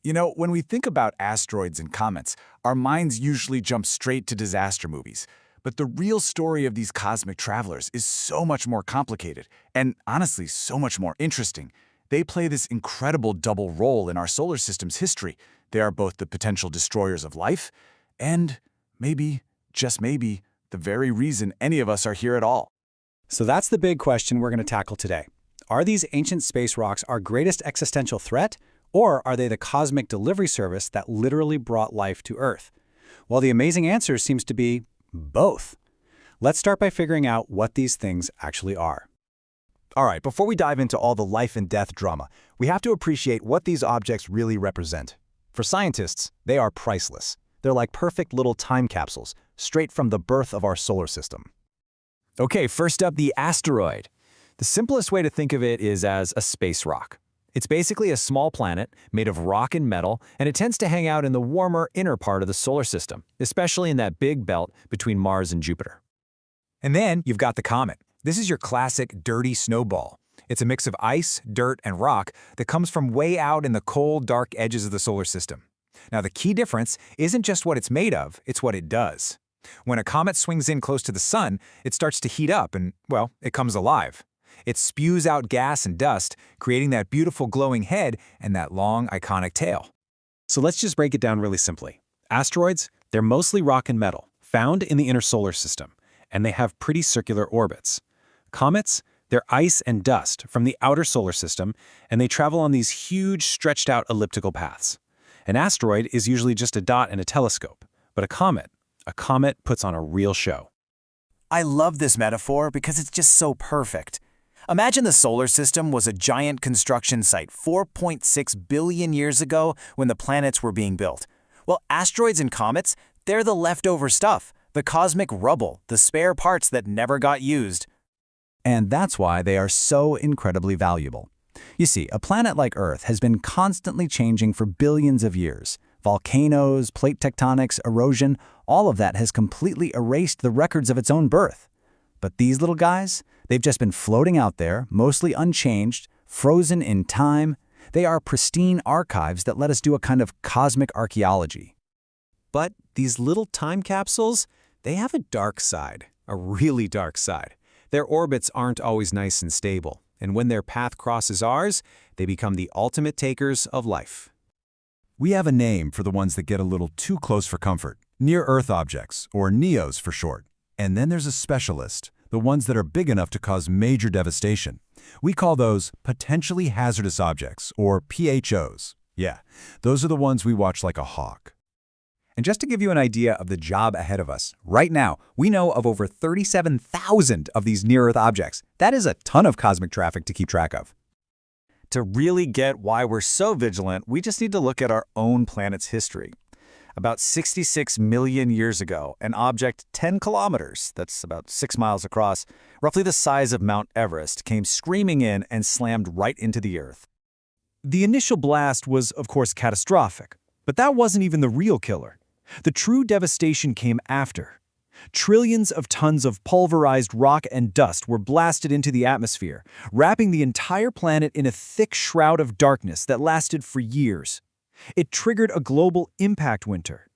You know, when we think about asteroids and comets, our minds usually jump straight to disaster movies. But the real story of these cosmic travelers is so much more complicated, and honestly, so much more interesting. They play this incredible double role in our solar system's history. They are both the potential destroyers of life, and maybe, just maybe, the very reason any of us are here at all. So that's the big question we're going to tackle today. Are these ancient space rocks our greatest existential threat, or are they the cosmic delivery service that literally brought life to Earth? Well, the amazing answer seems to be both. Let's start by figuring out what these things actually are. All right, before we dive into all the life and death drama, we have to appreciate what these objects really represent. For scientists, they are priceless. They're like perfect little time capsules, straight from the birth of our solar system. Okay, first up, the asteroid. The simplest way to think of it is as a space rock. It's basically a small planet made of rock and metal, and it tends to hang out in the warmer inner part of the solar system, especially in that big belt between Mars and Jupiter. And then you've got the comet. This is your classic dirty snowball. It's a mix of ice, dirt, and rock that comes from way out in the cold, dark edges of the solar system. Now, the key difference isn't just what it's made of, it's what it does. When a comet swings in close to the sun, it starts to heat up and, well, it comes alive. It spews out gas and dust, creating that beautiful glowing head and that long, iconic tail. So let's just break it down really simply. Asteroids, they're mostly rock and metal, found in the inner solar system, and they have pretty circular orbits. Comets, they're ice and dust from the outer solar system, and they travel on these huge, stretched-out elliptical paths. An asteroid is usually just a dot in a telescope, but a comet puts on a real show. I love this metaphor because it's just so perfect. Imagine the solar system was a giant construction site 4.6 billion years ago when the planets were being built. Well, asteroids and comets, they're the leftover stuff, the cosmic rubble, the spare parts that never got used. And that's why they are so incredibly valuable. You see, a planet like Earth has been constantly changing for billions of years. Volcanoes, plate tectonics, erosion, all of that has completely erased the records of its own birth. But these little guys, they've just been floating out there, mostly unchanged, frozen in time. They are pristine archives that let us do a kind of cosmic archaeology. But these little time capsules, they have a dark side, a really dark side. Their orbits aren't always nice and stable, and when their path crosses ours, they become the ultimate takers of life. We have a name for the ones that get a little too close for comfort, near-Earth objects, or NEOs for short. And then there's a specialist, the ones that are big enough to cause major devastation. We call those potentially hazardous objects, or PHOs. Yeah, those are the ones we watch like a hawk. And just to give you an idea of the job ahead of us, right now, we know of over 37,000 of these near-Earth objects. That is a ton of cosmic traffic to keep track of. To really get why we're so vigilant, we just need to look at our own planet's history. About 66 million years ago, an object 10 kilometers, that's about 6 miles across, roughly the size of Mount Everest, came screaming in and slammed right into the Earth. The initial blast was, of course, catastrophic, but that wasn't even the real killer. The true devastation came after. Trillions of tons of pulverized rock and dust were blasted into the atmosphere, wrapping the entire planet in a thick shroud of darkness that lasted for years. It triggered a global impact winter.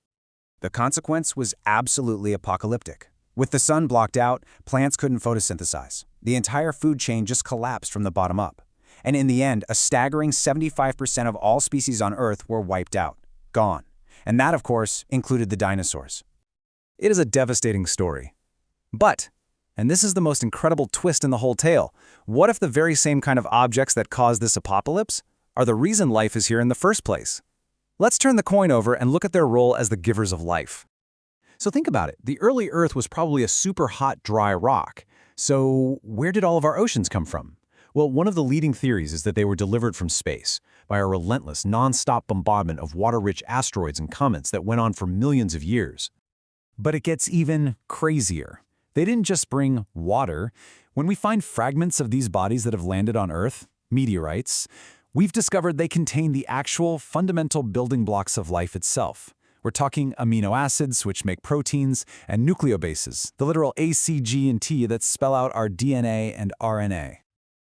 The consequence was absolutely apocalyptic. With the sun blocked out, plants couldn't photosynthesize. The entire food chain just collapsed from the bottom up. And in the end, a staggering 75% of all species on Earth were wiped out, gone. And that, of course, included the dinosaurs. It is a devastating story. But, and this is the most incredible twist in the whole tale, what if the very same kind of objects that caused this apocalypse are the reason life is here in the first place? Let's turn the coin over and look at their role as the givers of life. So think about it. The early Earth was probably a super hot, dry rock. So where did all of our oceans come from? Well, one of the leading theories is that they were delivered from space by a relentless, non-stop bombardment of water-rich asteroids and comets that went on for millions of years. But it gets even crazier. They didn't just bring water. When we find fragments of these bodies that have landed on Earth, meteorites, we've discovered they contain the actual fundamental building blocks of life itself. We're talking amino acids, which make proteins, and nucleobases, the literal A, C, G, and T that spell out our DNA and RNA.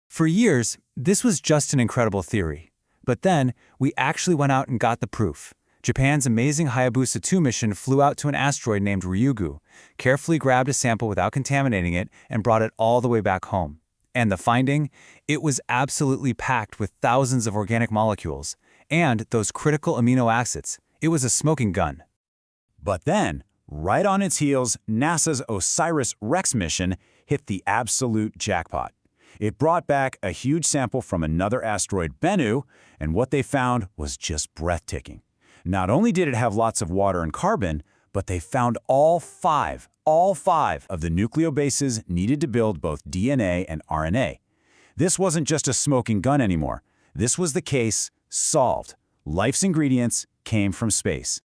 For years, this was just an incredible theory. But then, we actually went out and got the proof. Japan's amazing Hayabusa 2 mission flew out to an asteroid named Ryugu, carefully grabbed a sample without contaminating it, and brought it all the way back home. And the finding? It was absolutely packed with thousands of organic molecules, and those critical amino acids. It was a smoking gun. But then, right on its heels, NASA's OSIRIS-REx mission hit the absolute jackpot. It brought back a huge sample from another asteroid, Bennu, and what they found was just breathtaking. Not only did it have lots of water and carbon, but they found all five of the nucleobases needed to build both DNA and RNA. This wasn't just a smoking gun anymore. This was the case solved. Life's ingredients came from space.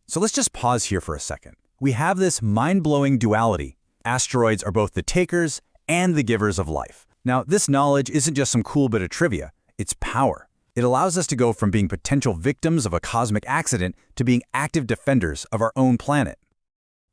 So let's just pause here for a second. We have this mind-blowing duality. Asteroids are both the takers and the givers of life. Now, this knowledge isn't just some cool bit of trivia, it's power. It allows us to go from being potential victims of a cosmic accident to being active defenders of our own planet.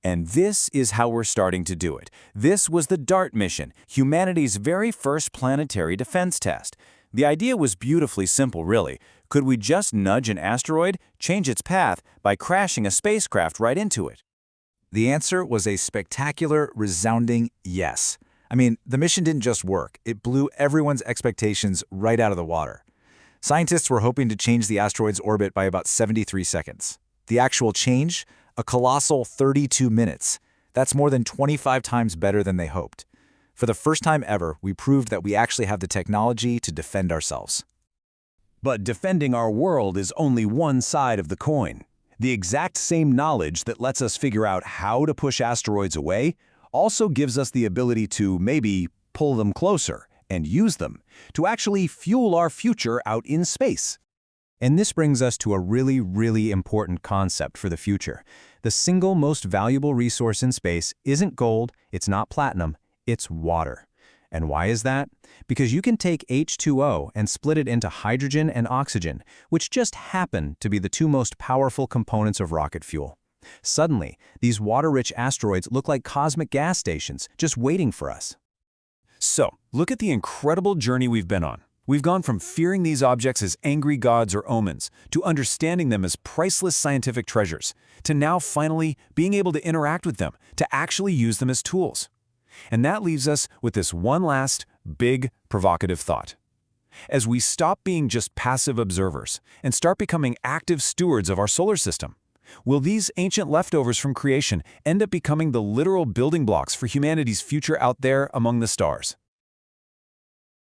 And this is how we're starting to do it. This was the DART mission, humanity's very first planetary defense test. The idea was beautifully simple, really. Could we just nudge an asteroid, change its path, by crashing a spacecraft right into it? The answer was a spectacular, resounding yes. I mean, the mission didn't just work. It blew everyone's expectations right out of the water. Scientists were hoping to change the asteroid's orbit by about 73 seconds. The actual change? A colossal 32 minutes. That's more than 25 times better than they hoped. For the first time ever, we proved that we actually have the technology to defend ourselves. But defending our world is only one side of the coin. The exact same knowledge that lets us figure out how to push asteroids away also gives us the ability to maybe pull them closer and use them to actually fuel our future out in space. And this brings us to a really important concept for the future. The single most valuable resource in space isn't gold, it's not platinum, it's water. And why is that? Because you can take H2O and split it into hydrogen and oxygen, which just happen to be the two most powerful components of rocket fuel. Suddenly, these water-rich asteroids look like cosmic gas stations, just waiting for us. So, look at the incredible journey we've been on. We've gone from fearing these objects as angry gods or omens, to understanding them as priceless scientific treasures, to now finally being able to interact with them, to actually use them as tools. And that leaves us with this one last, big, provocative thought. As we stop being just passive observers and start becoming active stewards of our solar system, will these ancient leftovers from creation end up becoming the literal building blocks for humanity's future out there among the stars?